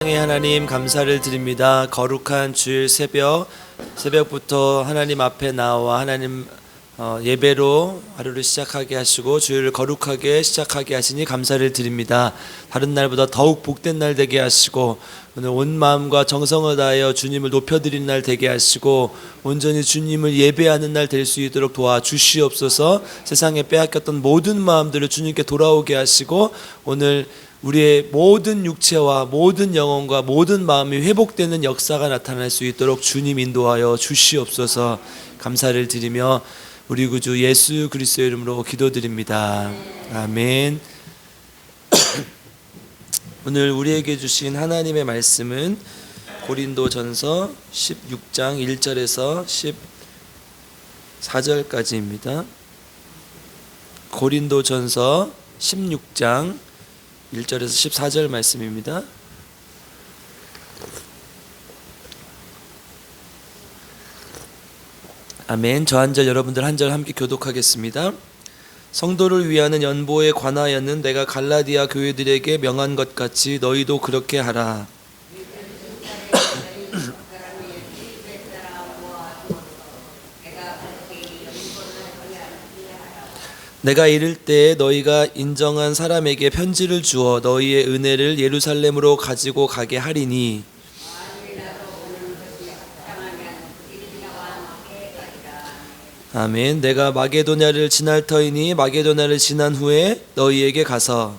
하나님 감사를 드립니다. 거룩한 주일 새벽부터 하나님 앞에 나와 하나님 예배로 하루를 시작하게 하시고 주일을 거룩하게 시작하게 하시니 감사를 드립니다. 다른 날보다 더욱 복된 날 되게 하시고 오늘 온 마음과 정성을 다하여 주님을 높여드리는 날 되게 하시고 온전히 주님을 예배하는 날 될 수 있도록 도와주시옵소서. 세상에 빼앗겼던 모든 마음들을 주님께 돌아오게 하시고 오늘 우리의 모든 육체와 모든 영혼과 모든 마음이 회복되는 역사가 나타날 수 있도록 주님 인도하여 주시옵소서. 감사를 드리며 우리 구주 예수 그리스도의 이름으로 기도드립니다. 아멘. 오늘 우리에게 주신 하나님의 말씀은 고린도전서 16장 1절에서 14절까지입니다. 고린도전서 16장 1절에서 14절 말씀입니다. 아멘. 저 한 절 여러분들 한 절 함께 교독하겠습니다. 성도를 위하는 연보에 관하여는 내가 갈라디아 교회들에게 명한 것 같이 너희도 그렇게 하라. 내가 이를 때 너희가 인정한 사람에게 편지를 주어 너희의 은혜를 예루살렘으로 가지고 가게 하리니 아멘. 내가 마게도냐를 지날 터이니 마게도냐를 지난 후에 너희에게 가서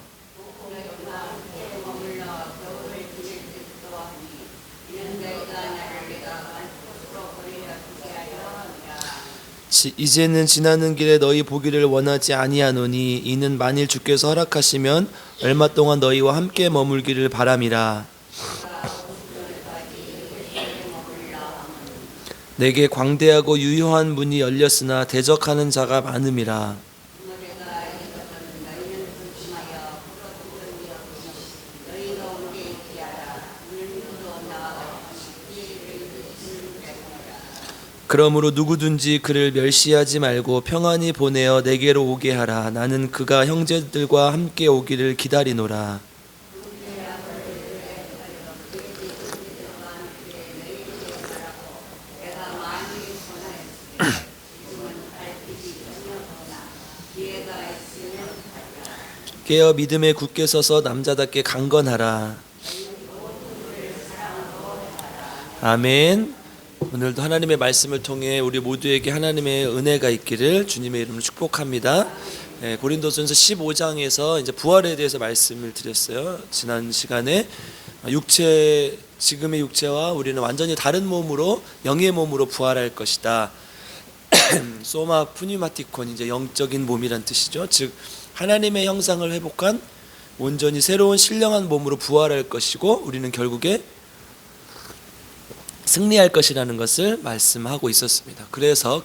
이제는 지나는 길에 너희 보기를 원하지 아니하노니 이는 만일 주께서 허락하시면 얼마 동안 너희와 함께 머물기를 바람이라. 내게 광대하고 유효한 문이 열렸으나 대적하는 자가 많음이라. 그러므로 누구든지 그를 멸시하지 말고 평안히 보내어 내게로 오게 하라. 나는 그가 형제들과 함께 오기를 기다리노라. 깨어 믿음에 굳게 서서 남자답게 강건하라. 아멘. 오늘도 하나님의 말씀을 통해 우리 모두에게 하나님의 은혜가 있기를 주님의 이름으로 축복합니다. 고린도전서 15장에서 이제 부활에 대해서 말씀을 드렸어요. 지난 시간에 지금의 육체와 우리는 완전히 다른 몸으로 영의 몸으로 부활할 것이다. 소마 푸니마티콘, 이제 영적인 몸이란 뜻이죠. 즉 하나님의 형상을 회복한 온전히 새로운 신령한 몸으로 부활할 것이고 우리는 결국에 승리할 것이라는 것을 말씀하고 있었습니다.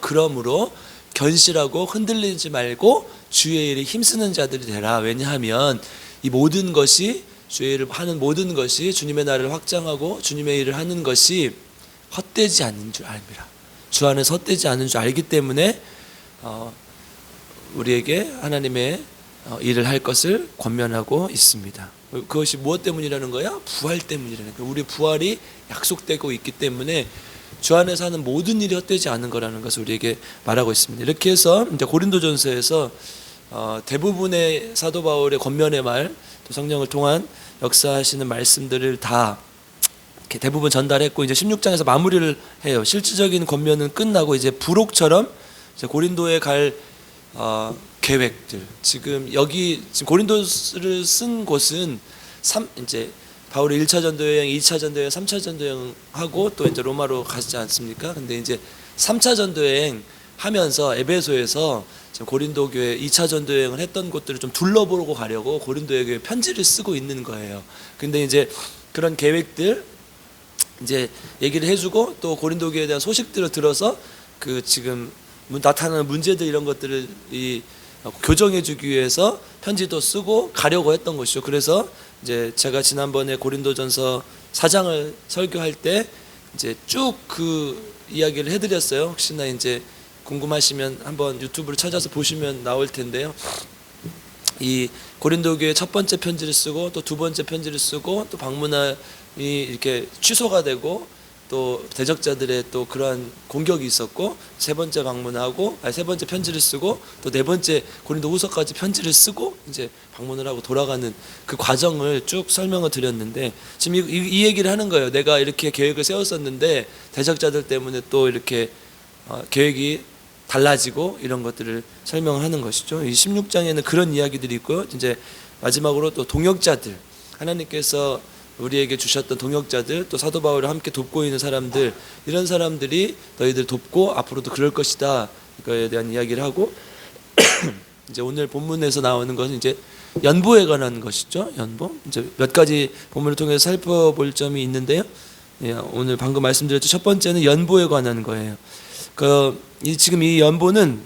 그러므로 견실하고 흔들리지 말고 주의 일에 힘쓰는 자들이 되라. 왜냐하면 이 모든 것이 주의 일을 하는 모든 것이 주님의 나라를 확장하고 주님의 일을 하는 것이 헛되지 않는 줄 압니다. 주 안에서 헛되지 않은 줄 알기 때문에 우리에게 하나님의 일을 할 것을 권면하고 있습니다. 그것이 무엇 때문이라는 거야? 부활 때문이라는 거야. 우리 부활이 약속되고 있기 때문에 주 안에서 하는 모든 일이 헛되지 않은 거라는 것을 우리에게 말하고 있습니다. 이렇게 해서 이제 고린도전서에서 대부분의 사도 바울의 권면의 말, 또 성령을 통한 역사하시는 말씀들을 다 이렇게 대부분 전달했고 이제 16장에서 마무리를 해요. 실질적인 권면은 끝나고 이제 부록처럼 이제 고린도에 갈 계획들. 지금 고린도를 쓴 곳은 이제 바울의 1차 전도 여행, 2차 전도 여행, 3차 전도 여행하고 또 이제 로마로 가지 않습니까? 근데 이제 3차 전도 여행 하면서 에베소에서 고린도 교회 2차 전도 여행을 했던 곳들을 좀 둘러보고 가려고 고린도 교회에 편지를 쓰고 있는 거예요. 근데 이제 그런 계획들 이제 얘기를 해주고 또 고린도 교회에 대한 소식들을 들어서 그 지금 나타나는 문제들 이런 것들을 교정해주기 위해서 편지도 쓰고 가려고 했던 것이죠. 그래서 이제 제가 지난번에 고린도전서 4장을 설교할 때 이제 쭉 그 이야기를 해드렸어요. 혹시나 이제 궁금하시면 한번 유튜브를 찾아서 보시면 나올 텐데요. 이 고린도 교회 첫 번째 편지를 쓰고 또 두 번째 편지를 쓰고 또 방문할 이렇게 취소가 되고 또 대적자들의 또 그러한 공격이 있었고 세 번째 방문하고 세 번째 편지를 쓰고 또 네 번째 고린도후서까지 편지를 쓰고 이제 방문을 하고 돌아가는 그 과정을 쭉 설명을 드렸는데 지금 이 얘기를 하는 거예요. 내가 이렇게 계획을 세웠었는데 대적자들 때문에 또 이렇게 계획이 달라지고 이런 것들을 설명하는 것이죠. 이 16장에는 그런 이야기들이 있고요. 이제 마지막으로 또 동역자들, 하나님께서 우리에게 주셨던 동역자들, 또 사도 바울을 함께 돕고 있는 사람들, 이런 사람들이 너희들 돕고 앞으로도 그럴 것이다, 이거에 대한 이야기를 하고 이제 오늘 본문에서 나오는 것은 이제 연보에 관한 것이죠. 연보. 이제 몇 가지 본문을 통해서 살펴볼 점이 있는데요. 오늘 방금 말씀드렸죠. 첫 번째는 연보에 관한 거예요. 지금 이 연보는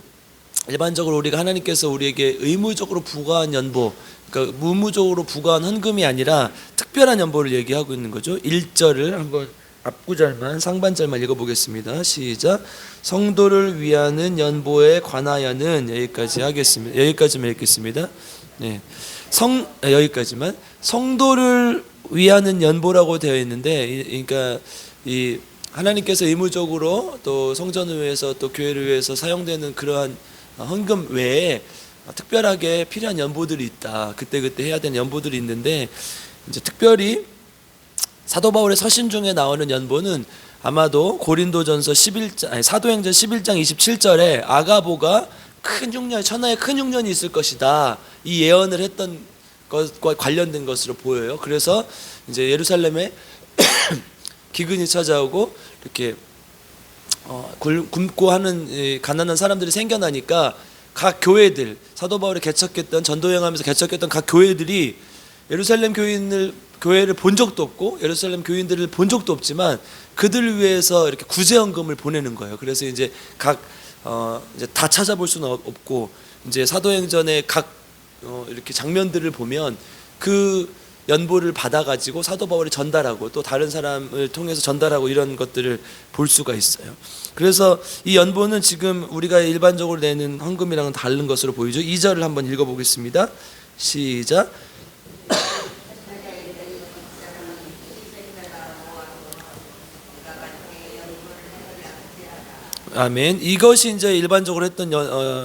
일반적으로 우리가 하나님께서 우리에게 의무적으로 부과한 연보, 그러니까 무무적으로 부과한 헌금이 아니라 특별한 연보를 얘기하고 있는 거죠. 1절을 한번 앞구절만 상반절만 읽어보겠습니다. 시작. 성도를 위하는 연보에 관하여는 여기까지 하겠습니다. 여기까지만 읽겠습니다. 네. 여기까지만. 성도를 위하는 연보라고 되어 있는데, 그러니까 이 하나님께서 의무적으로 또 성전을 위해서 또 교회를 위해서 사용되는 그러한 헌금 외에 특별하게 필요한 연보들이 있다. 그때 해야 되는 연보들이 있는데, 이제 특별히 사도 바울의 서신 중에 나오는 연보는 아마도 고린도전서 11장, 사도행전 11장 27절에 아가보가 큰 흉년, 천하에 큰 흉년이 있을 것이다, 이 예언을 했던 것과 관련된 것으로 보여요. 그래서 이제 예루살렘에 기근이 찾아오고 이렇게 굶고 하는 가난한 사람들이 생겨나니까 각 교회들, 사도 바울이 개척했던, 전도여행하면서 개척했던 각 교회들이 예루살렘 교회를 본 적도 없고 예루살렘 교인들을 본 적도 없지만 그들을 위해서 이렇게 구제헌금을 보내는 거예요. 그래서 이제 이제 다 찾아볼 수는 없고 이제 사도행전의 이렇게 장면들을 보면 그 연보를 받아가지고 사도 바울이 전달하고 또 다른 사람을 통해서 전달하고 이런 것들을 볼 수가 있어요. 그래서 이 연보는 지금 우리가 일반적으로 내는 헌금이랑은 다른 것으로 보이죠. 2절을 한번 읽어보겠습니다. 시작. 아멘. 이것이 이제 일반적으로 했던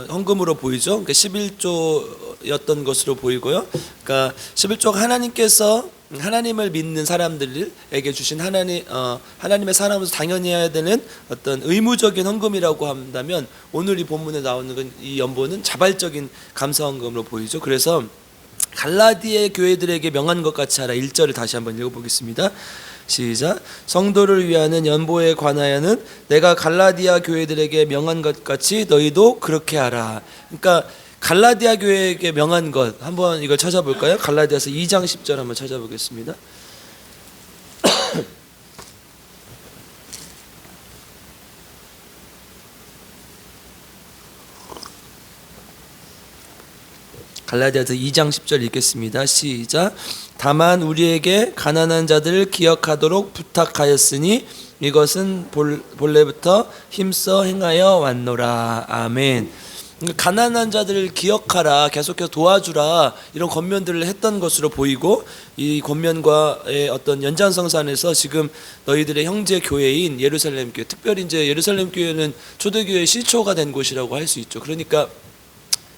헌금으로 보이죠. 그러니까 11조였던 것으로 보이고요. 그러니까 11조가 하나님께서 하나님을 믿는 사람들에게 주신 하나님의 사람으로서 당연히 해야 되는 어떤 의무적인 헌금이라고 한다면 오늘 이 본문에 나오는 이 연보는 자발적인 감사 헌금으로 보이죠. 그래서 갈라디아 교회들에게 명한 것 같이 하라. 1절을 다시 한번 읽어보겠습니다. 시작. 성도를 위하는 연보에 관하여는 내가 갈라디아 교회들에게 명한 것 같이 너희도 그렇게 하라. 그러니까 갈라디아 교회에게 명한 것, 한번 이걸 찾아볼까요? 갈라디아서 2장 10절 한번 찾아보겠습니다. 갈라디아서 2장 10절 읽겠습니다. 시작. 다만 우리에게 가난한 자들을 기억하도록 부탁하였으니 이것은 본래부터 힘써 행하여 왔노라. 아멘. 가난한 자들을 기억하라, 계속해서 도와주라, 이런 권면들을 했던 것으로 보이고, 이 권면과의 어떤 연장선상에서 지금 너희들의 형제 교회인 예루살렘 교회, 특별히 이제 예루살렘 교회는 초대교회의 시초가 된 곳이라고 할 수 있죠. 그러니까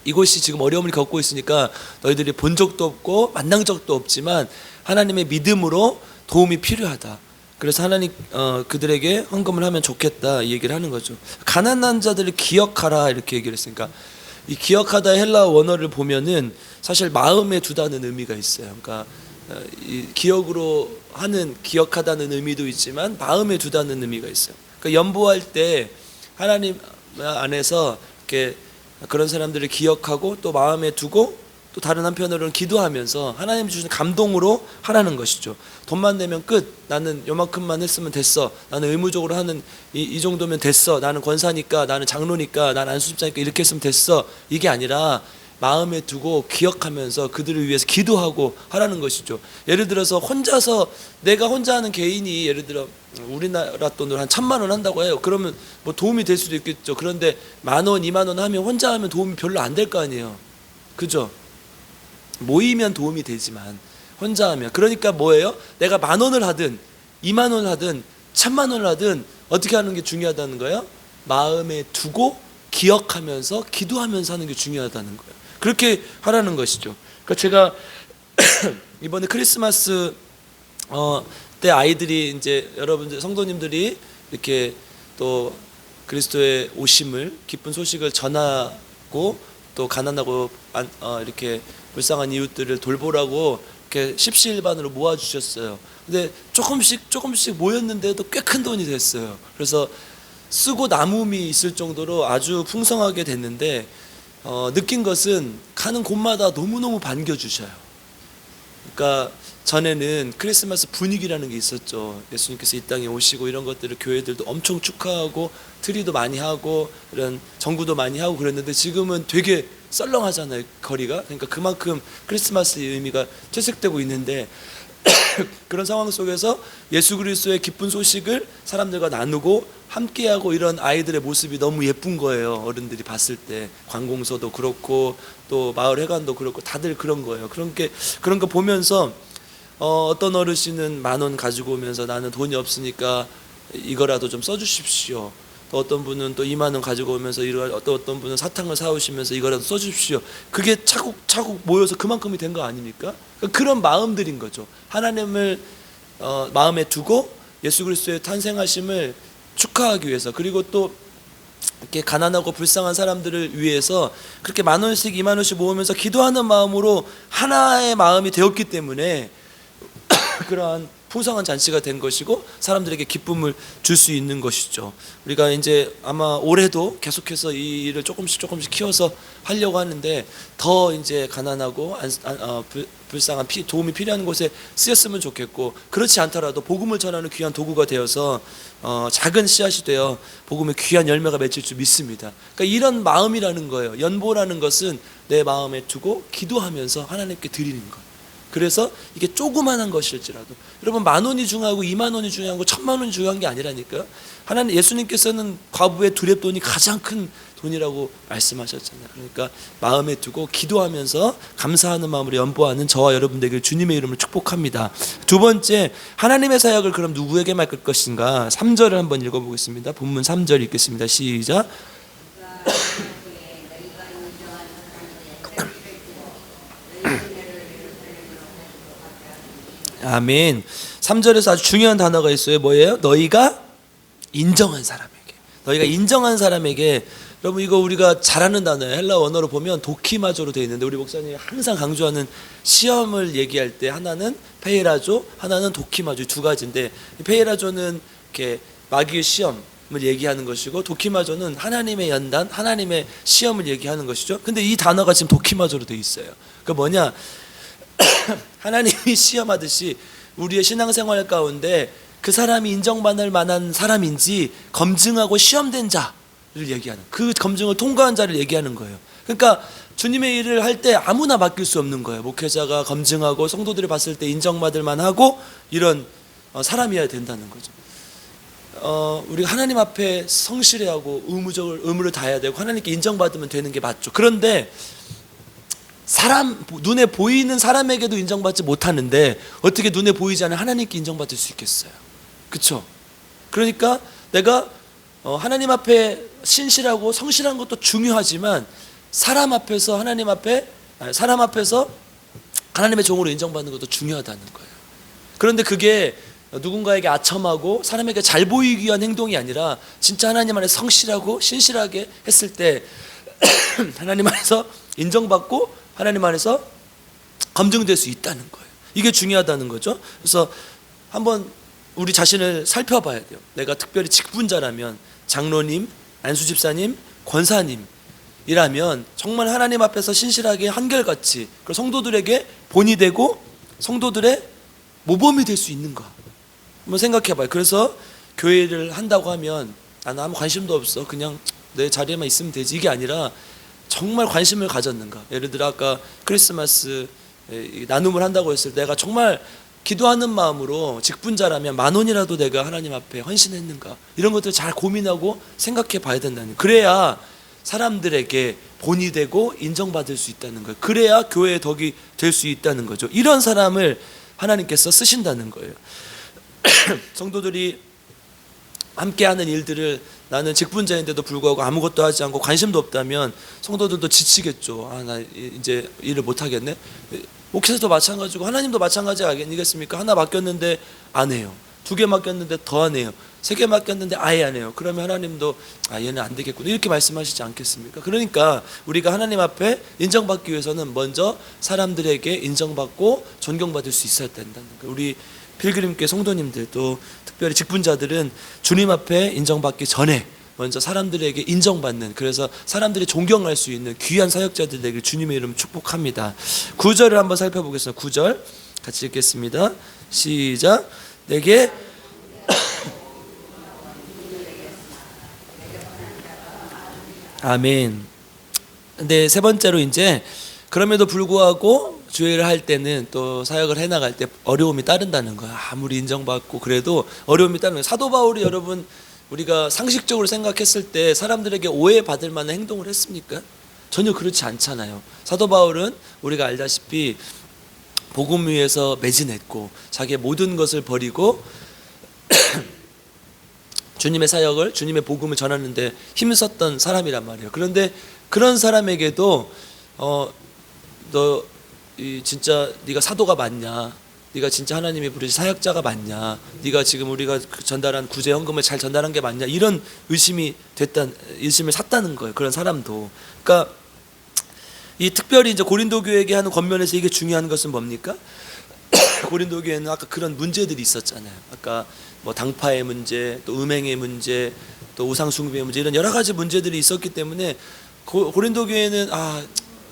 이곳이 지금 어려움을 겪고 있으니까 너희들이 본 적도 없고 만난 적도 없지만 하나님의 믿음으로 도움이 필요하다. 그래서 하나님 그들에게 헌금을 하면 좋겠다, 이 얘기를 하는 거죠. 가난한 자들을 기억하라, 이렇게 얘기를 했으니까 이 기억하다 헬라어 원어를 보면은 사실 마음에 두다는 의미가 있어요. 그러니까 이 기억으로 하는, 기억하다는 의미도 있지만 마음에 두다는 의미가 있어요. 그러니까 연보할 때 하나님 안에서 이렇게 그런 사람들을 기억하고 또 마음에 두고 또 다른 한편으로는 기도하면서 하나님 주신 감동으로 하라는 것이죠. 돈만 내면 끝, 나는 요만큼만 했으면 됐어, 나는 의무적으로 하는 이 정도면 됐어, 나는 권사니까, 나는 장로니까, 나는 안수집사니까 이렇게 했으면 됐어, 이게 아니라 마음에 두고 기억하면서 그들을 위해서 기도하고 하라는 것이죠. 예를 들어서 내가 혼자 하는 개인이 예를 들어 우리나라 돈으로 한 1,000만 원 한다고 해요. 그러면 뭐 도움이 될 수도 있겠죠. 그런데 10,000원, 20,000원 하면 혼자 하면 도움이 별로 안 될 거 아니에요. 그죠? 모이면 도움이 되지만 혼자 하면, 그러니까 뭐예요? 내가 10,000원을 하든 2만 원을 하든 1,000만 원을 하든 어떻게 하는 게 중요하다는 거예요? 마음에 두고 기억하면서 기도하면서 하는 게 중요하다는 거예요. 그렇게 하라는 것이죠. 그러니까 제가 이번에 크리스마스 때 아이들이 이제 여러분들 성도님들이 이렇게 또 그리스도의 오심을 기쁜 소식을 전하고 또 가난하고 이렇게 불쌍한 이웃들을 돌보라고 이렇게 십시일반으로 모아주셨어요. 근데 조금씩 모였는데도 꽤 큰 돈이 됐어요. 그래서 쓰고 남음이 있을 정도로 아주 풍성하게 됐는데 느낀 것은 가는 곳마다 너무너무 반겨주셔요. 그러니까 전에는 크리스마스 분위기라는 게 있었죠. 예수님께서 이 땅에 오시고 이런 것들을 교회들도 엄청 축하하고 트리도 많이 하고 이런 전구도 많이 하고 그랬는데 지금은 되게 썰렁하잖아요, 거리가. 그러니까 그만큼 크리스마스의 의미가 퇴색되고 있는데 그런 상황 속에서 예수 그리스도의 기쁜 소식을 사람들과 나누고 함께하고 이런 아이들의 모습이 너무 예쁜 거예요. 어른들이 봤을 때 관공서도 그렇고 또 마을 회관도 그렇고 다들 그런 거예요. 그런 거 보면서 어떤 어르신은 10,000원 가지고 오면서 나는 돈이 없으니까 이거라도 좀 써주십시오. 또 어떤 분은 또 20,000원 가지고 오면서 또 어떤 분은 사탕을 사오시면서 이거라도 써주십시오. 그게 차곡차곡 모여서 그만큼이 된 거 아닙니까? 그런 마음들인 거죠. 하나님을 마음에 두고 예수 그리스도의 탄생하심을 축하하기 위해서, 그리고 또 이렇게 가난하고 불쌍한 사람들을 위해서 그렇게 10,000원씩 20,000원씩 모으면서 기도하는 마음으로 하나의 마음이 되었기 때문에 그러한 풍성한 잔치가 된 것이고 사람들에게 기쁨을 줄 수 있는 것이죠. 우리가 이제 아마 올해도 계속해서 이 일을 조금씩 키워서 하려고 하는데 더 이제 가난하고 불쌍한 도움이 필요한 곳에 쓰였으면 좋겠고, 그렇지 않더라도 복음을 전하는 귀한 도구가 되어서 작은 씨앗이 되어 복음의 귀한 열매가 맺힐 줄 믿습니다. 그러니까 이런 마음이라는 거예요. 연보라는 것은 내 마음에 두고 기도하면서 하나님께 드리는 것. 그래서 이게 조그만한 것일지라도, 여러분 10,000원이 중요하고 20,000원이 중요하고 1,000,000원이 중요한 게 아니라니까요. 하나님 예수님께서는 과부의 두렙돈이 가장 큰 돈이라고 말씀하셨잖아요. 그러니까 마음에 두고 기도하면서 감사하는 마음으로 연보하는 저와 여러분들에게 주님의 이름을 축복합니다. 두 번째, 하나님의 사역을 그럼 누구에게 맡길 것인가? 3절을 한번 읽어보겠습니다. 본문 3절 읽겠습니다. 시작. 아멘. 3절에서 아주 중요한 단어가 있어요. 뭐예요? 너희가 인정한 사람에게. 너희가 인정한 사람에게. 여러분 이거 우리가 잘 아는 단어예요. 헬라 원어로 보면 도키마조로 되어 있는데 우리 목사님이 항상 강조하는 시험을 얘기할 때 하나는 페이라조, 하나는 도키마조, 두 가지인데 페이라조는 이렇게 마귀의 시험을 얘기하는 것이고 도키마조는 하나님의 연단, 하나님의 시험을 얘기하는 것이죠. 근데 이 단어가 지금 도키마조로 되어 있어요. 그러니까 뭐냐? 하나님이 시험하듯이 우리의 신앙생활 가운데 그 사람이 인정받을 만한 사람인지 검증하고 시험된 자를 얘기하는, 그 검증을 통과한 자를 얘기하는 거예요. 그러니까 주님의 일을 할 때 아무나 맡길 수 없는 거예요. 목회자가 검증하고 성도들이 봤을 때 인정받을 만하고 이런 사람이어야 된다는 거죠. 우리가 하나님 앞에 성실해야 하고 의무를 다해야 되고 하나님께 인정받으면 되는 게 맞죠. 그런데 눈에 보이는 사람에게도 인정받지 못하는데 어떻게 눈에 보이지 않는 하나님께 인정받을 수 있겠어요? 그렇죠? 그러니까 내가 하나님 앞에 신실하고 성실한 것도 중요하지만 사람 앞에서 하나님의 종으로 인정받는 것도 중요하다는 거예요. 그런데 그게 누군가에게 아첨하고 사람에게 잘 보이기 위한 행동이 아니라 진짜 하나님 안에 성실하고 신실하게 했을 때 하나님 안에서 인정받고 하나님 안에서 검증될 수 있다는 거예요. 이게 중요하다는 거죠. 그래서 한번 우리 자신을 살펴봐야 돼요. 내가 특별히 직분자라면, 장로님, 안수집사님, 권사님이라면 정말 하나님 앞에서 신실하게 한결같이 그리고 성도들에게 본이 되고 성도들의 모범이 될 수 있는가 한번 생각해봐요. 그래서 교회를 한다고 하면 나는 아무 관심도 없어, 그냥 내 자리에만 있으면 되지, 이게 아니라 정말 관심을 가졌는가. 예를 들어 아까 크리스마스 나눔을 한다고 했을 때 내가 정말 기도하는 마음으로 직분자라면 10,000원이라도 내가 하나님 앞에 헌신했는가, 이런 것들 잘 고민하고 생각해 봐야 된다는 거예요. 그래야 사람들에게 본이 되고 인정받을 수 있다는 거예요. 그래야 교회의 덕이 될 수 있다는 거죠. 이런 사람을 하나님께서 쓰신다는 거예요. 성도들이 함께하는 일들을 나는 직분자인데도 불구하고 아무것도 하지 않고 관심도 없다면 성도들도 지치겠죠. 나 이제 일을 못 하겠네. 목회자도 마찬가지고 하나님도 마찬가지 아니겠습니까? 하나 맡겼는데 안 해요. 2개 맡겼는데 더 안 해요. 3개 맡겼는데 아예 안 해요. 그러면 하나님도 얘는 안 되겠구나 이렇게 말씀하시지 않겠습니까? 그러니까 우리가 하나님 앞에 인정받기 위해서는 먼저 사람들에게 인정받고 존경받을 수 있어야 된다는 거예요. 우리 필그림교회 성도님들 또 특별히 직분자들은 주님 앞에 인정받기 전에 먼저 사람들에게 인정받는, 그래서 사람들이 존경할 수 있는 귀한 사역자들 되길 주님의 이름 축복합니다. 9절을 한번 살펴보겠습니다. 9절 같이 읽겠습니다. 시작. 내게 아멘. 근데 세 번째로 이제 그럼에도 불구하고 주일을 할 때는 또 사역을 해나갈 때 어려움이 따른다는 거야. 아무리 인정받고 그래도 어려움이 따르는 거야. 사도 바울이 여러분 우리가 상식적으로 생각했을 때 사람들에게 오해받을 만한 행동을 했습니까? 전혀 그렇지 않잖아요. 사도 바울은 우리가 알다시피 복음 위에서 매진했고 자기의 모든 것을 버리고 주님의 사역을, 주님의 복음을 전하는데 힘썼던 사람이란 말이에요. 그런데 그런 사람에게도 너 진짜 네가 사도가 맞냐? 네가 진짜 하나님이 부르신 사역자가 맞냐? 네가 지금 우리가 전달한 구제 헌금을 잘 전달한 게 맞냐? 이런 의심을 샀다는 거예요. 그런 사람도. 그러니까 이 특별히 이제 고린도 교회에게 하는 권면에서 이게 중요한 것은 뭡니까? 고린도 교회는 아까 그런 문제들이 있었잖아요. 아까 뭐 당파의 문제, 또 음행의 문제, 또 우상 숭배의 문제, 이런 여러 가지 문제들이 있었기 때문에 고린도 교회는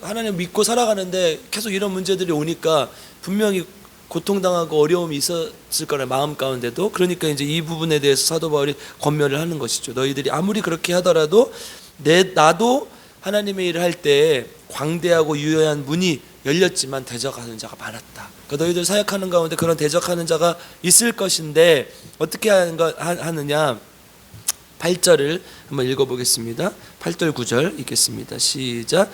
하나님 믿고 살아가는데 계속 이런 문제들이 오니까 분명히 고통당하고 어려움이 있었을 거라, 마음 가운데도. 그러니까 이제 이 부분에 대해서 사도 바울이 권면을 하는 것이죠. 너희들이 아무리 그렇게 하더라도 나도 하나님의 일을 할 때 광대하고 유효한 문이 열렸지만 대적하는 자가 많았다. 그러니까 너희들 사역하는 가운데 그런 대적하는 자가 있을 것인데 어떻게 하느냐. 8절을 한번 읽어보겠습니다. 8절 9절 읽겠습니다. 시작.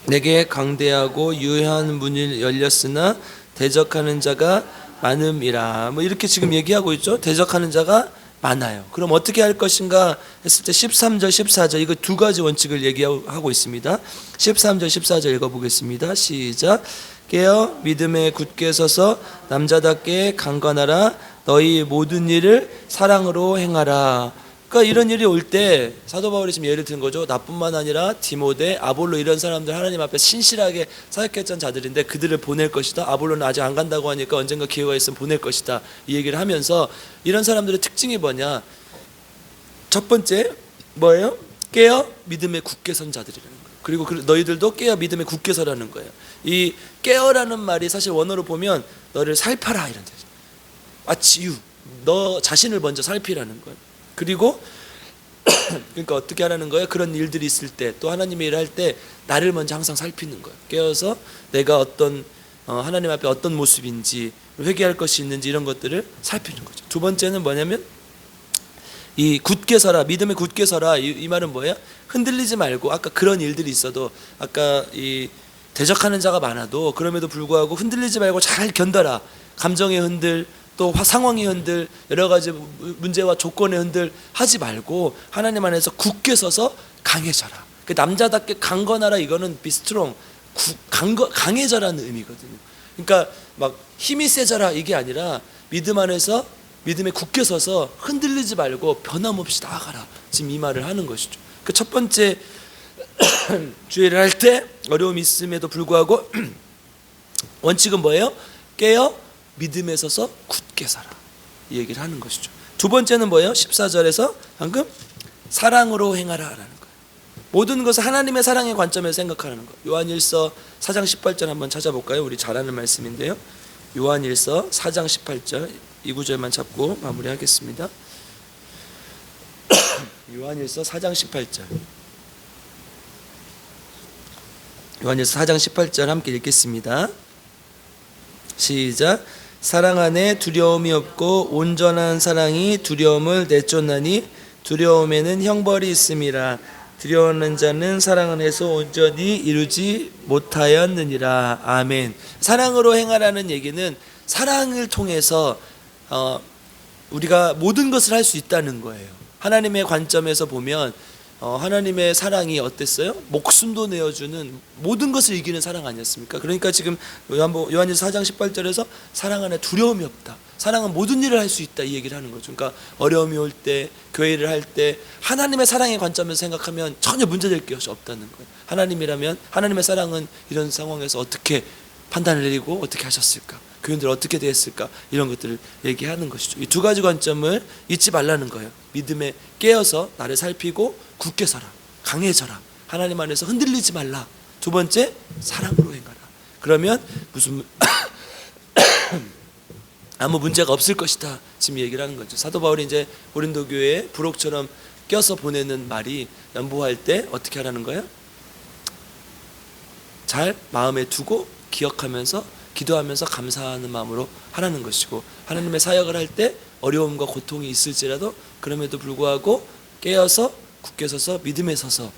내게 강대하고 유효한 문이 열렸으나 대적하는 자가 많음이라. 뭐 이렇게 지금 얘기하고 있죠. 대적하는 자가 많아요. 그럼 어떻게 할 것인가 했을 때 13절 14절 이거 두 가지 원칙을 얘기하고 있습니다. 13절 14절 읽어보겠습니다. 시작. 깨어 믿음에 굳게 서서 남자답게 강건하라. 너희 모든 일을 사랑으로 행하라. 그러니까 이런 일이 올 때 사도 바울이 지금 예를 든 거죠. 나뿐만 아니라 디모데, 아볼로 이런 사람들 하나님 앞에 신실하게 사역했던 자들인데 그들을 보낼 것이다. 아볼로는 아직 안 간다고 하니까 언젠가 기회가 있으면 보낼 것이다. 이 얘기를 하면서 이런 사람들의 특징이 뭐냐. 첫 번째 뭐예요? 깨어 믿음에 굳게 선 자들이라는 거예요. 그리고 너희들도 깨어 믿음에 굳게 서라는 거예요. 이 깨어라는 말이 사실 원어로 보면 너를 살펴라 이런 뜻이에요. 지유, 너 자신을 먼저 살피라는 거예요. 그리고 그러니까 어떻게 하라는 거예요? 그런 일들이 있을 때 또 하나님의 일을 할 때 나를 먼저 항상 살피는 거예요. 깨어서 내가 어떤 하나님 앞에 어떤 모습인지, 회개할 것이 있는지 이런 것들을 살피는 거죠. 두 번째는 뭐냐면 이 굳게 서라, 믿음에 굳게 서라. 이 말은 뭐예요? 흔들리지 말고, 아까 그런 일들이 있어도, 아까 이 대적하는 자가 많아도 그럼에도 불구하고 흔들리지 말고 잘 견뎌라. 감정의 흔들, 또 상황의 흔들, 여러 가지 문제와 조건의 흔들 하지 말고 하나님 안에서 굳게 서서 강해져라. 그 남자답게 강건하라. 이거는 be strong, 강해져라는 의미거든요. 그러니까 막 힘이 세져라 이게 아니라 믿음 안에서 믿음에 굳게 서서 흔들리지 말고 변함없이 나아가라. 지금 이 말을 하는 것이죠. 그 첫 번째 주의를 할 때 어려움이 있음에도 불구하고 원칙은 뭐예요? 깨어 믿음에 서서 굳게 살아. 이 얘기를 하는 것이죠. 두 번째는 뭐예요? 14절에서 방금 사랑으로 행하라 라는 거예요. 모든 것을 하나님의 사랑의 관점에서 생각하는 거예요. 요한일서 4장 18절 한번 찾아볼까요? 우리 잘 아는 말씀인데요. 요한일서 4장 18절 이 구절만 잡고 마무리하겠습니다. 요한일서 4장 18절. 요한일서 4장 18절 함께 읽겠습니다. 시작. 사랑 안에 두려움이 없고 온전한 사랑이 두려움을 내쫓나니 두려움에는 형벌이 있음이라. 두려워하는 자는 사랑 안에서 온전히 이루지 못하였느니라. 아멘. 사랑으로 행하라는 얘기는 사랑을 통해서 우리가 모든 것을 할 수 있다는 거예요. 하나님의 관점에서 보면 하나님의 사랑이 어땠어요? 목숨도 내어주는 모든 것을 이기는 사랑 아니었습니까? 그러니까 지금 요한일서 4장 18절에서 사랑 안에 두려움이 없다, 사랑은 모든 일을 할 수 있다, 이 얘기를 하는 거죠. 그러니까 어려움이 올 때, 교회를 할 때 하나님의 사랑의 관점에서 생각하면 전혀 문제될 것이 없다는 거예요. 하나님이라면 하나님의 사랑은 이런 상황에서 어떻게 판단을 내리고 어떻게 하셨을까, 교인들 어떻게 대했을까, 이런 것들을 얘기하는 것이죠. 이 두 가지 관점을 잊지 말라는 거예요. 믿음에 깨어서 나를 살피고 굳게 서라, 강해져라, 하나님 안에서 흔들리지 말라. 두 번째, 사랑으로 행하라. 그러면 무슨 아무 문제가 없을 것이다, 지금 얘기를 하는 거죠. 사도 바울이 이제 고린도 교회에 부록처럼 껴서 보내는 말이, 연보할 때 어떻게 하라는 거예요? 잘 마음에 두고 기억하면서 기도하면서 감사하는 마음으로 하라는 것이고, 하나님의 사역을 할 때 어려움과 고통이 있을지라도 그럼에도 불구하고 깨어서 굳게 서서 믿음에 서서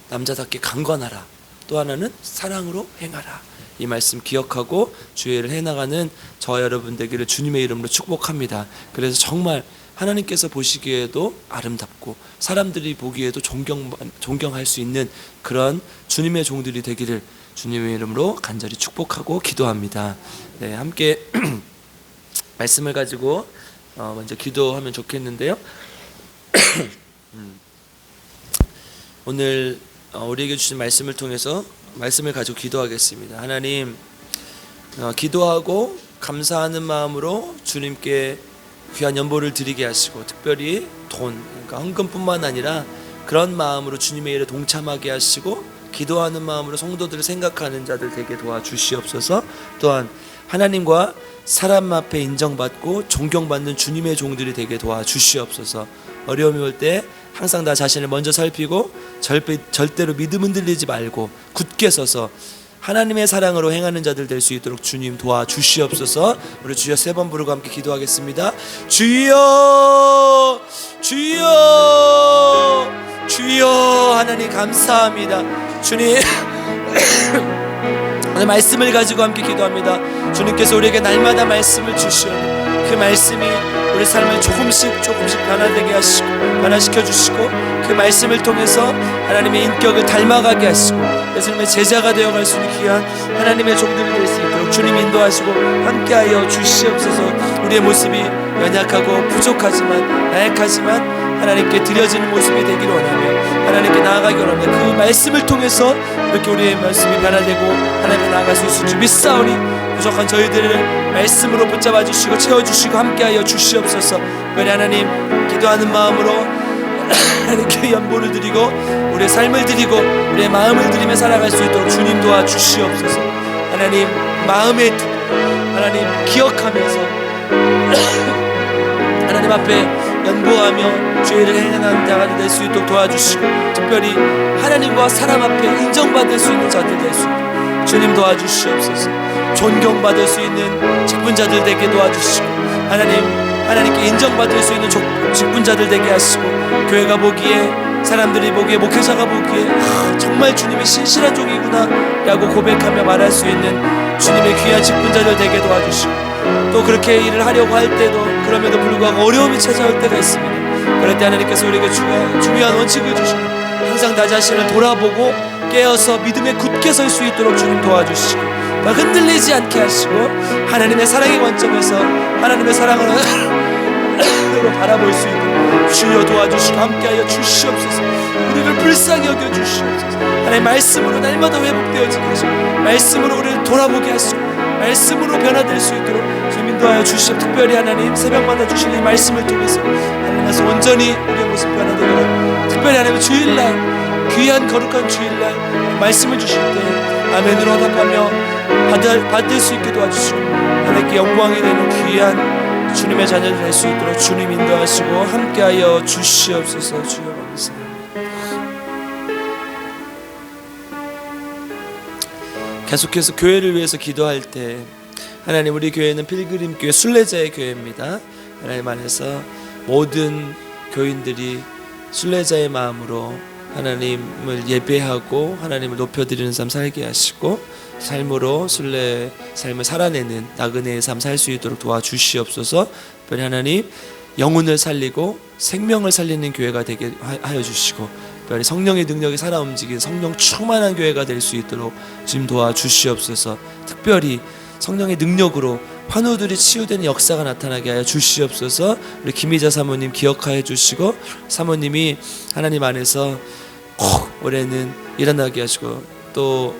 남자답게 강건하라. 또 하나는 사랑으로 행하라. 이 말씀 기억하고 주의를 해나가는 저와 여러분 되기를 주님의 이름으로 축복합니다. 그래서 정말 하나님께서 보시기에도 아름답고 사람들이 보기에도 존경할 수 있는 그런 주님의 종들이 되기를 주님의 이름으로 간절히 축복하고 기도합니다. 네, 함께 말씀을 가지고 먼저 기도하면 좋겠는데요. 오늘 우리에게 주신 말씀을 통해서 말씀을 가지고 기도하겠습니다. 하나님, 기도하고 감사하는 마음으로 주님께 귀한 연보를 드리게 하시고, 특별히 돈, 그러니까 헌금뿐만 아니라 그런 마음으로 주님의 일에 동참하게 하시고, 기도하는 마음으로 성도들을 생각하는 자들 되게 도와주시옵소서. 또한 하나님과 사람 앞에 인정받고 존경받는 주님의 종들이 되게 도와주시옵소서. 어려움이 올 때 항상 나 자신을 먼저 살피고 절대로 믿음 흔들리지 말고 굳게 서서 하나님의 사랑으로 행하는 자들 될 수 있도록 주님 도와주시옵소서. 우리 주여 3번 부르고 함께 기도하겠습니다. 주여, 주여, 주여. 하나님 감사합니다. 주님 오늘 말씀을 가지고 함께 기도합니다. 주님께서 우리에게 날마다 말씀을 주시오. 그 말씀이 우리 삶을 조금씩 변화되게 하시고 변화시켜 주시고, 그 말씀을 통해서 하나님의 인격을 닮아가게 하시고 예수님의 제자가 되어갈 수 있는 귀한 하나님의 종들이 될 수 있도록 주님 인도하시고 함께하여 주시옵소서. 우리의 모습이 연약하고 부족하지만 나약하지만 하나님께 드려지는 모습이 되기를 원하며 하나님께 나아가기 원합니다. 그 말씀을 통해서 이렇게 우리의 말씀이 변화되고 하나님께 나아갈 수 있을 줄 믿사오니 부족한 저희들을 말씀으로 붙잡아 주시고 채워주시고 함께하여 주시옵소서. 특별히 하나님, 기도하는 마음으로 하나님께 연보를 드리고 우리의 삶을 드리고 우리의 마음을 드리며 살아갈 수 있도록 주님 도와주시옵소서. 하나님, 마음에 두고 하나님 기억하면서 하나님 앞에 연보하며 죄를 행하는 자가 될 수 있도록 도와주시고, 특별히 하나님과 사람 앞에 인정받을 수 있는 자들 될 수 있도록 주님 도와주시옵소서. 존경받을 수 있는 직분자들 되게 도와주시고, 하나님께 인정받을 수 있는 직분자들 되게 하시고, 교회가 보기에, 사람들이 보기에, 목회자가 보기에 정말 주님의 신실한 종이구나 라고 고백하며 말할 수 있는 주님의 귀한 직분자들 되게 도와주시고, 또 그렇게 일을 하려고 할 때도 그럼에도 불구하고 어려움이 찾아올 때가 있습니다. 그럴 때 하나님께서 우리에게 중요한 원칙을 주시고 항상 나 자신을 돌아보고 깨어서 믿음에 굳게 설 수 있도록 주님 도와주시고, 흔들리지 않게 하시고 하나님의 사랑의 관점에서 하나님의 사랑으로 바라볼 수 있도록 주여 도와주시고 함께하여 주시옵소서. 우리를 불쌍히 여겨주시옵소서. 하나님의 말씀으로 날마다 회복되어지게 하시고 말씀으로 우리를 돌아보게 하시고 말씀으로 변화될 수 있도록 주님 인도하여 주시옵소서. 특별히 하나님, 새벽마다 주시는 이 말씀을 통해서 하나님께서 온전히 우리의 모습 변화되고, 특별히 하나님 주일날, 귀한 거룩한 주일날 말씀을 주실 때 아멘으로 화답하며 받을 수 있게 도와주시고 하나님께 영광이 되는 귀한 주님의 자녀들 될 수 있도록 주님 인도하시고 함께하여 주시옵소서. 주여 감사합니다. 계속해서 교회를 위해서 기도할 때, 하나님, 우리 교회는 필그림 교회, 순례자의 교회입니다. 하나님 안에서 모든 교인들이 순례자의 마음으로 하나님을 예배하고 하나님을 높여드리는 삶 살게 하시고 삶으로 순례 삶을 살아내는 나그네의 삶 살 수 있도록 도와주시옵소서. 특별히 하나님 영혼을 살리고 생명을 살리는 교회가 되게 하여 주시고 특별히 성령의 능력이 살아 움직이는 성령 충만한 교회가 될 수 있도록 지금 도와주시옵소서. 특별히 성령의 능력으로 환우들이 치유되는 역사가 나타나게 하여 주시옵소서. 우리 김희자 사모님 기억하여 주시고 사모님이 하나님 안에서 꼭 올해는 일어나게 하시고 또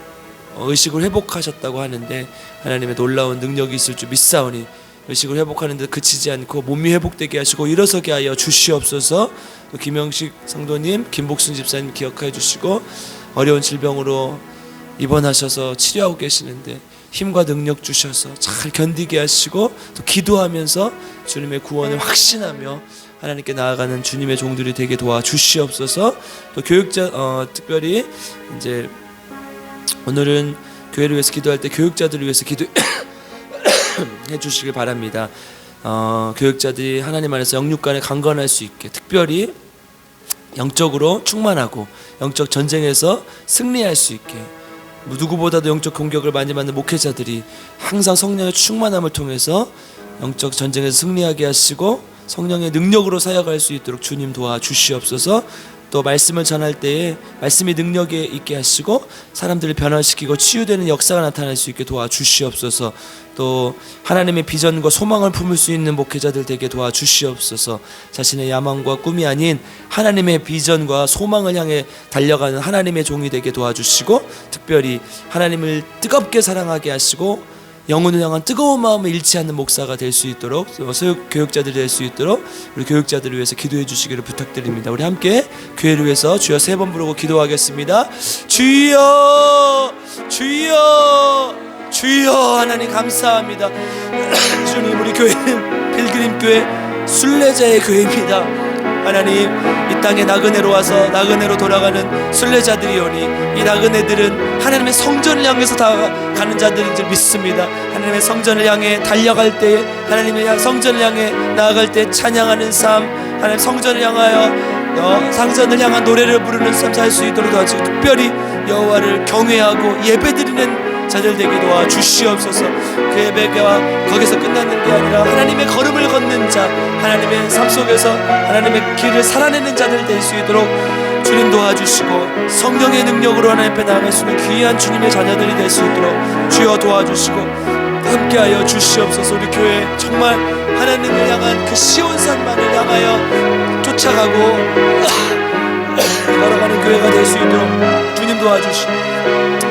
의식을 회복하셨다고 하는데 하나님의 놀라운 능력이 있을 줄 믿사오니 의식을 회복하는데 그치지 않고 몸이 회복되게 하시고 일어서게 하여 주시옵소서. 또 김영식 성도님, 김복순 집사님 기억하여 주시고 어려운 질병으로 입원하셔서 치료하고 계시는데 힘과 능력 주셔서 잘 견디게 하시고 또 기도하면서 주님의 구원을 확신하며 하나님께 나아가는 주님의 종들이 되게 도와주시옵소서. 또 교육자 특별히 이제 오늘은 교회를 위해서 기도할 때 교육자들을 위해서 기도해 주시길 바랍니다. 교육자들이 하나님 안에서 영육간에 강건할 수 있게 특별히 영적으로 충만하고 영적 전쟁에서 승리할 수 있게 누구보다도 영적 공격을 많이 받는 목회자들이 항상 성령의 충만함을 통해서 영적 전쟁에서 승리하게 하시고 성령의 능력으로 사역할 수 있도록 주님 도와주시옵소서. 또 말씀을 전할 때에 말씀이 능력에 있게 하시고 사람들을 변화시키고 치유되는 역사가 나타날 수 있게 도와주시옵소서. 또 하나님의 비전과 소망을 품을 수 있는 목회자들 되게 도와주시옵소서. 자신의 야망과 꿈이 아닌 하나님의 비전과 소망을 향해 달려가는 하나님의 종이 되게 도와주시고 특별히 하나님을 뜨겁게 사랑하게 하시고 영혼을 향한 뜨거운 마음을 잃지 않는 목사가 될 수 있도록 교육자들이 될 수 있도록 우리 교육자들을 위해서 기도해 주시기를 부탁드립니다. 우리 함께 교회를 위해서 주여 3번 부르고 기도하겠습니다. 주여 주여 주여. 하나님 감사합니다. 주님 우리 교회는 필그림교회 순례자의 교회입니다. 하나님 이 땅에 나그네로 와서 나그네로 돌아가는 순례자들이오니 이 나그네들은 하나님의 성전을 향해서 가는 자들인 줄 믿습니다. 하나님의 성전을 향해 달려갈 때 하나님의 성전을 향해 나아갈 때 찬양하는 삶 하나님 성전을 향하여 상전을 향한 노래를 부르는 삶 살 수 있도록 도와주시고 특별히 여호와를 경외하고 예배드리는 자들 되게 도와주시옵소서. 그 예배가 거기서 끝나는 게 아니라 하나님의 걸음을 걷는 자 하나님의 삶 속에서 하나님의 길을 살아내는 자들 될 수 있도록 주님 도와주시고 성령의 능력으로 하나님 앞에 나아갈 수 있는 귀한 주님의 자녀들이 될 수 있도록 주여 도와주시고 함께하여 주시옵소서. 우리 교회 정말 하나님을 향한 그 시온산만을 향하여 쫓아가고 걸어가는 교회가 될 수 있도록 주님 도와주시고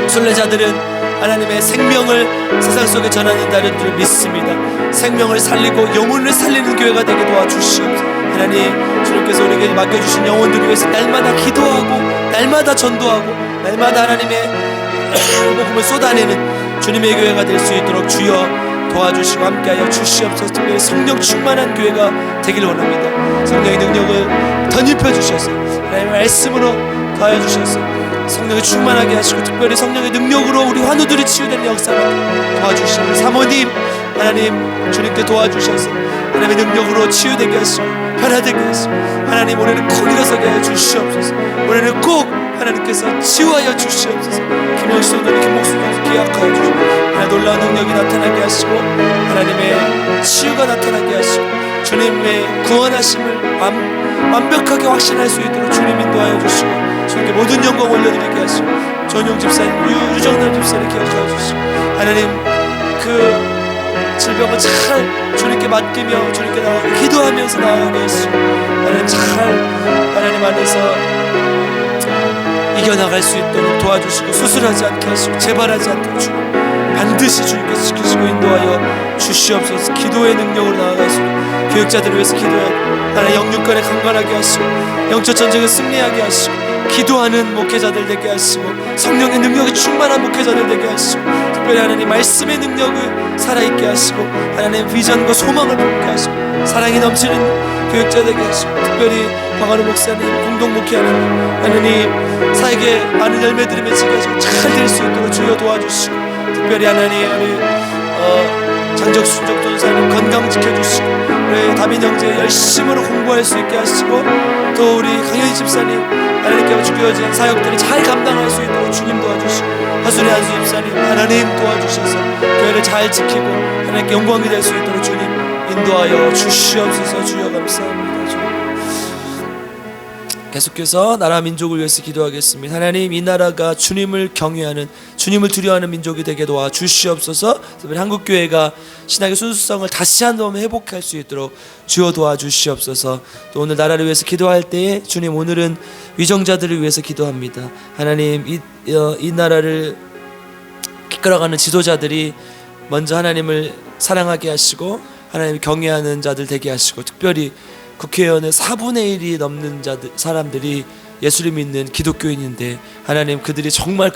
순례자들은 하나님의 생명을 세상 속에 전하는다는 줄 믿습니다. 생명을 살리고 영혼을 살리는 교회가 되게 도와주시옵소서. 하나님 주님께서 우리에게 맡겨주신 영혼들을 위해서 날마다 기도하고 날마다 전도하고 날마다 하나님의 복음을 쏟아내는 주님의 교회가 될 수 있도록 주여 도와주시고 함께하여 주시옵소서. 특별히 성령 충만한 교회가 되길 원합니다. 성령의 능력을 덧입혀 주셔서 하나님의 말씀으로 더하여 주셔서 성령이 충만하게 하시고 특별히 성령의 능력으로 우리 환우들이 치유되는 역사를 도와주시고 사모님 하나님 주님께 도와주셔서 하나님의 능력으로 치유되게 하시고 변화되게 하시고 하나님 올해는 꼭 일어서게 하여 주시옵소서. 올해는 꼭 하나님께서 치유하여 주시옵소서. 김영수 성도님 김목수 성도 기억하여 주시고 하나님 놀라운 능력이 나타나게 하시고 하나님의 치유가 나타나게 하시고 주님의 구원하심을 완벽하게 확신할 수 있도록 주님 인도하여 주시고 주님께 모든 영광 올려드리게 하시고 전용 집사님 유정남 집사님 기억하여 주시고 하나님 그 질병을 잘 주님께 맡기며 주님께 나아가고 기도하면서 나아가게 하시고 하나님 잘 하나님 안에서 이겨나갈 수 있도록 도와주시고 수술하지 않게 하시고 재발하지 않게 주고 반드시 주님께서 지키시고 인도하여 주시옵소서. 기도의 능력으로 나아가시고 교육자들을 위해서 기도하고 하나님 영육간에 강건하게 하시고 영적 전쟁을 승리하게 하시고 기도하는 목회자들 되게 하시고 성령의 능력이 충만한 목회자들 되게 하시고 특별히 하나님 말씀의 능력을 살아있게 하시고 하나님의 비전과 소망을 품게 하시고 사랑이 넘치는 교육자 되게 하시고 특별히 박아루 목사님 공동 목회하는 하나님 사에게 많은 열매들이 맺히게 하시고 잘 될 수 있도록 주여 도와주시고 특별히 하나님 우리 장적 순적 전사님 건강 지켜주시고, 우리 다빈 형제 열심으로 공부할 수 있게 하시고, 또 우리 강현희 집사님 하나님께 주어진 사역들을 잘 감당할 수 있도록 주님 도와주시고, 하순이 한수 집사님 하나님 도와주셔서 교회를 잘 지키고 하나님께 영광이 될 수 있도록 주님 인도하여 주시옵소서. 주여 감사합니다. 주님. 계속해서 나라 민족을 위해서 기도하겠습니다. 하나님, 이 나라가 주님을 경외하는, 주님을 두려워하는 민족이 되게 도와 주시옵소서. 특별히 한국교회가 신학의 순수성을 다시 한번 회복할 수 있도록 주여 도와주시옵소서. 또 오늘 나라를 위해서 기도할 때에 주님, 오늘은 위정자들을 위해서 기도합니다. 하나님, 이 나라를 이끌어가는 지도자들이 먼저 하나님을 사랑하게 하시고 하나님을 경외하는 자들 되게 하시고, 특별히 국회의원의 4분의 1이 넘는 사람들이 예수를 믿는 기독교인인데, 하나님, 그들이 정말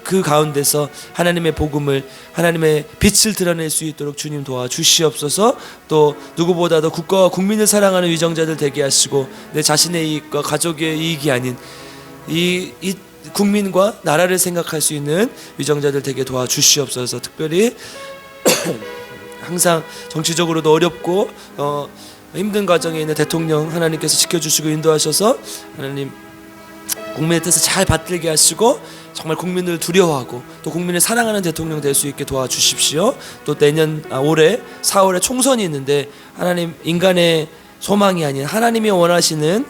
그 가운데서 하나님의 복음을, 하나님의 빛을 드러낼 수 있도록 주님 도와주시옵소서. 또 누구보다도 국가와 국민을 사랑하는 위정자들 되게 하시고, 내 자신의 이익과 가족의 이익이 아닌 이 국민과 나라를 생각할 수 있는 위정자들 되게 도와주시옵소서. 특별히 항상 정치적으로도 어렵고 힘든 과정에 있는 대통령 하나님께서 지켜주시고 인도하셔서 하나님 국민의 뜻을 잘 받들게 하시고, 정말 국민을 두려워하고 또 국민을 사랑하는 대통령 될 수 있게 도와주십시오. 또 올해 4월에 총선이 있는데, 하나님, 인간의 소망이 아닌 하나님이 원하시는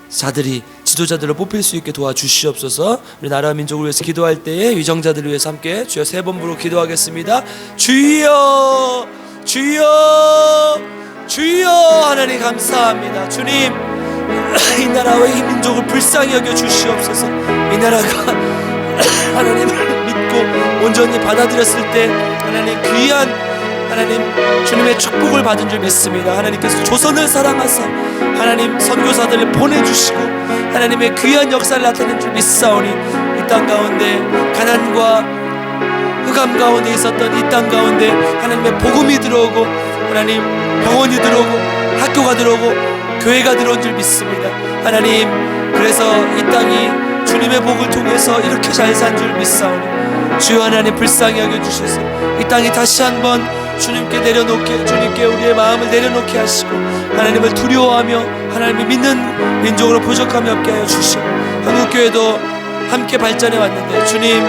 자들이, 지도자들을 뽑힐 수 있게 도와주시옵소서. 우리 나라 민족을 위해서 기도할 때에 위정자들을 위해서 함께 주여 세 번 부르고 기도하겠습니다. 주여, 주여, 주여. 하나님 감사합니다. 주님, 이 나라와 이 민족을 불쌍히 여겨 주시옵소서. 이 나라가 하나님을 믿고 온전히 받아들였을 때 하나님 귀한 하나님 주님의 축복을 받은 줄 믿습니다. 하나님께서 조선을 사랑하사 하나님 선교사들을 보내주시고 하나님의 귀한 역사를 나타낸 줄 믿사오니, 이 땅 가운데 가난과 흑암 가운데 있었던 이 땅 가운데 하나님의 복음이 들어오고, 하나님 병원이 들어오고 학교가 들어오고 교회가 들어온 줄 믿습니다. 하나님, 그래서 이 땅이 주님의 복을 통해서 이렇게 잘 산 줄 믿사오니, 주여 하나님 불쌍히 여겨주셔서 이 땅이 다시 한번 주님께 우리의 마음을 내려놓게 하시고, 하나님을 두려워하며 하나님을 믿는 민족으로 부족함이 없게 하여 주시고, 한국교회도 함께 발전해 왔는데 주님,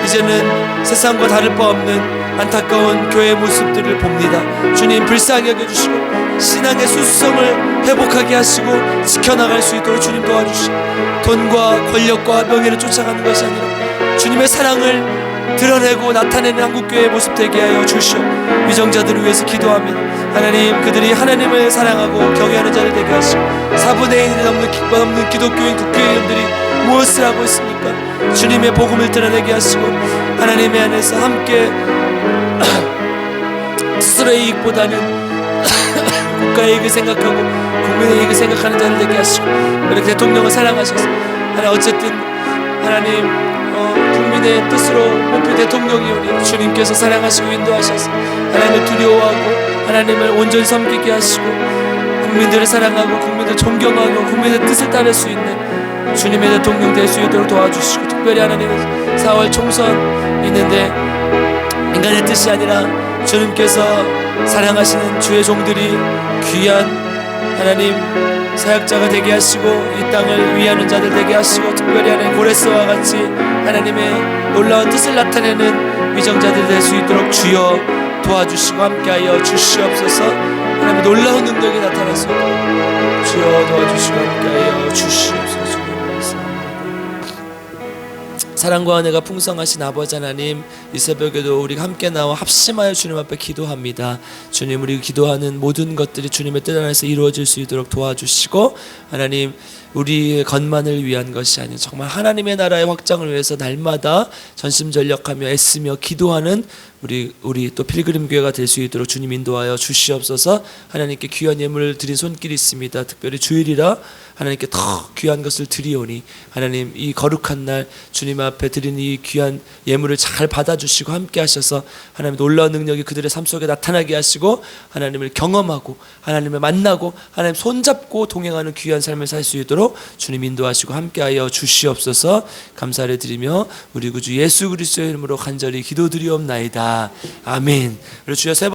이제는 세상과 다를 바 없는 안타까운 교회의 모습들을 봅니다. 주님 불쌍히 여겨주시고 신앙의 수수성을 회복하게 하시고 지켜나갈 수 있도록 주님 도와주시고, 돈과 권력과 명예를 쫓아가는 것이 아니라 주님의 사랑을 드러내고 나타내는 한국교회의 모습 되게 하여 주시오. 위정자들을 위해서 기도합니다. 하나님, 그들이 하나님을 사랑하고 경외하는 자를 되게 하시고, 4분의 1이 넘는 기독교인 국회의원들이 무엇을 하고 있습니까? 주님의 복음을 드러내게 하시고, 하나님의 안에서 함께 스스로의 이익보다는 국가의 이익을 생각하고 국민의 이익을 생각하는 자를 되게 하시고, 그렇게 대통령을 사랑하셔서 하나님, 어쨌든 하나님 국민의 뜻으로 뽑힌 대통령이 오니 주님께서 사랑하시고 인도하셔서 하나님을 두려워하고 하나님을 온전히 섬기게 하시고, 국민들을 사랑하고 국민들을 존경하고 국민의 뜻을 따를 수 있는 주님의 대통령 될 수 있도록 도와주시고, 특별히 하나님 4월 총선 있는데 인간의 뜻이 아니라 주님께서 사랑하시는 주의 종들이 귀한 하나님 사역자가 되게 하시고, 이 땅을 위하는 자들 되게 하시고, 특별히 하나님 고레스와 같이 하나님의 놀라운 뜻을 나타내는 위정자들 될 수 있도록 주여 도와주시고 함께하여 주시옵소서. 하나님의 놀라운 능력이 나타날 수 있도록 주여 도와주시고 함께하여 주시옵소서. 사랑과 은혜가 풍성하신 아버지 하나님, 이 새벽에도 우리가 함께 나와 합심하여 주님 앞에 기도합니다. 주님, 우리 기도하는 모든 것들이 주님의 뜻 안에서 이루어질 수 있도록 도와주시고, 하나님, 우리의 것만을 위한 것이 아닌 정말 하나님의 나라의 확장을 위해서 날마다 전심전력하며 애쓰며 기도하는 우리 또 필그림 교회가 될 수 있도록 주님 인도하여 주시옵소서. 하나님께 귀한 예물을 드린 손길이 있습니다. 특별히 주일이라 하나님께 더 귀한 것을 드리오니, 하나님 이 거룩한 날 주님 앞에 드린 이 귀한 예물을 잘 받아주시고 함께 하셔서 하나님 놀라운 능력이 그들의 삶 속에 나타나게 하시고, 하나님을 경험하고 하나님을 만나고 하나님 손잡고 동행하는 귀한 삶을 살 수 있도록 주님 인도하시고 함께하여 주시옵소서. 감사를 드리며 우리 구주 예수 그리스도의 이름으로 간절히 기도드리옵나이다. 아멘. 그리고 주여 세 번